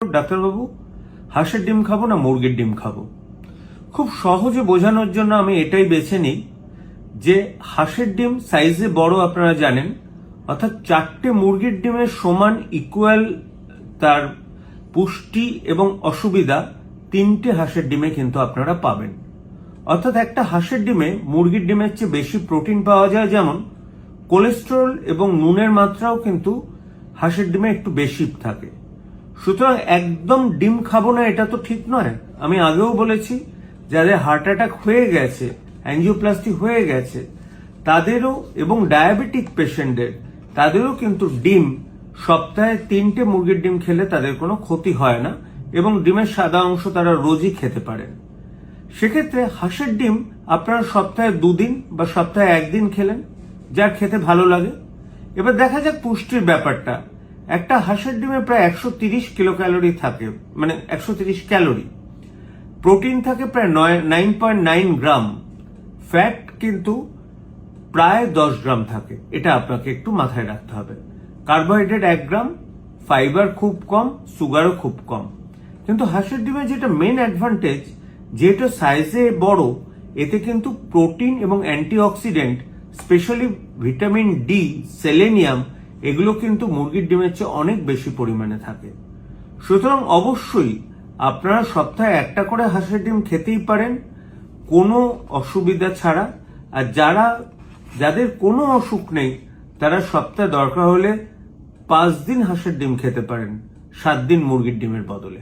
ডাক্তারবাবু, হাঁসের ডিম খাবো না মুরগির ডিম খাবো? খুব সহজে বোঝানোর জন্য আমি এটাই বেছে নিই যে হাঁসের ডিম সাইজে বড়, আপনারা জানেন, অর্থাৎ 4টে মুরগির ডিমের সমান ইকুয়াল তার পুষ্টি এবং অসুবিধা 3টে হাঁসের ডিমে কিন্তু আপনারা পাবেন। অর্থাৎ একটা হাঁসের ডিমে মুরগির ডিমের চেয়ে বেশি প্রোটিন পাওয়া যায়, যেমন কোলেস্টেরল এবং নুনের মাত্রাও কিন্তু হাঁসের ডিমে একটু বেশি থাকে। সুতরাং একদম ডিম খাবো না এটা তো ঠিক নয়। আমি আগেও বলেছি, যাদের হার্ট অ্যাটাক হয়ে গেছে, অ্যাঞ্জিওপ্লাস্টি হয়ে গেছে, তাদেরও এবং ডায়াবেটিক পেশেন্টদের তাদেরও কিন্তু ডিম সপ্তাহে 3টে মুরগির ডিম খেলে তাদের কোনো ক্ষতি হয় না এবং ডিমের সাদা অংশ তারা রোজই খেতে পারেন। সেক্ষেত্রে হাঁসের ডিম আপনারা সপ্তাহে 2 দিন বা সপ্তাহে 1 দিন খেলেন, যার খেতে ভালো লাগে। এবার দেখা যাক পুষ্টির ব্যাপারটা। একটা হাঁসের ডিমে প্রায় 130 কিলো ক্যালোরি থাকে, মানে 130 ক্যালোরি। প্রোটিন থাকে প্রায় 9.9 গ্রাম, ফ্যাট কিন্তু প্রায় 10 গ্রাম থাকে। এটা আপনাকে একটু মাথায় রাখতে হবে। কার্বোহাইড্রেট 1 গ্রাম, ফাইবার খুব কম, সুগারও খুব কম। কিন্তু হাঁসের ডিমে যেটা মেন অ্যাডভান্টেজ, যেটা সাইজে বড়, এতে কিন্তু প্রোটিন এবং antioxidant, specially vitamin D, selenium, এগুলো কিন্তু মুরগির ডিমের চেয়ে অনেক বেশি পরিমাণে থাকে। সুতরাং অবশ্যই আপনারা সপ্তাহে একটা করে হাঁসের ডিম খেতেই পারেন, কোনো অসুবিধা ছাড়া। আর যাদের কোনো অসুখ নেই, তারা সপ্তাহে দরকার হলে 5 দিন হাঁসের ডিম খেতে পারেন, 7 দিন মুরগির ডিমের বদলে।